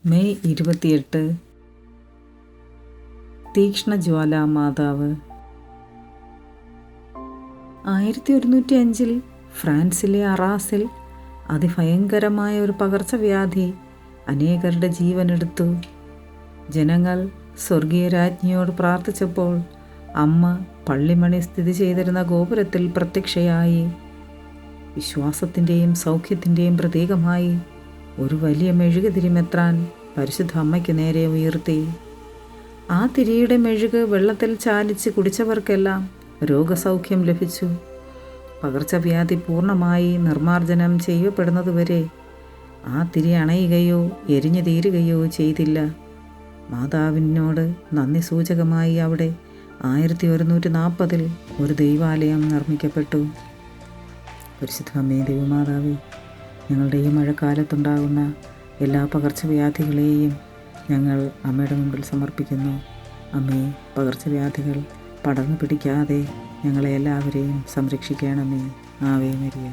May 28 തീക്ഷ്ണജ്വാലാ മാതാവ്. 1105 ഫ്രാൻസിലെ അറാസിൽ അതിഭയങ്കരമായ ഒരു പകർച്ചവ്യാധി അനേകരുടെ ജീവനെടുത്തു. ജനങ്ങൾ സ്വർഗീയ രാജ്ഞിയോട് പ്രാർത്ഥിച്ചപ്പോൾ അമ്മ പള്ളിമണി സ്ഥിതി ചെയ്തിരുന്ന ഗോപുരത്തിൽ പ്രത്യക്ഷയായി. വിശ്വാസത്തിൻ്റെയും സൗഖ്യത്തിൻ്റെയും പ്രതീകമായി ഒരു വലിയ മെഴുകുതിരി മെത്രാൻ പരിശുദ്ധ അമ്മയ്ക്ക് നേരെ ഉയർത്തി. ആ തിരിയുടെ മെഴുക് വെള്ളത്തിൽ ചാലിച്ച് കുടിച്ചവർക്കെല്ലാം രോഗസൗഖ്യം ലഭിച്ചു. പകർച്ചവ്യാധി പൂർണ്ണമായി നിർമ്മാർജ്ജനം ചെയ്യപ്പെടുന്നതുവരെ ആ തിരി അണയുകയോ എരിഞ്ഞു തീരുകയോ ചെയ്തില്ല. മാതാവിനോട് നന്ദി സൂചകമായി അവിടെ 1140 ഒരു ദൈവാലയം നിർമ്മിക്കപ്പെട്ടു. പരിശുദ്ധ അമ്മേ, ദൈവമാതാവേ, ഞങ്ങളുടെ ഈ മഴക്കാലത്തുണ്ടാകുന്ന എല്ലാ പകർച്ചവ്യാധികളെയും ഞങ്ങൾ അമ്മയുടെ മുമ്പിൽ സമർപ്പിക്കുന്നു. അമ്മേ, പകർച്ചവ്യാധികൾ പടർന്നു പിടിക്കാതെ ഞങ്ങളെ എല്ലാവരെയും സംരക്ഷിക്കണമേ. Ave Maria.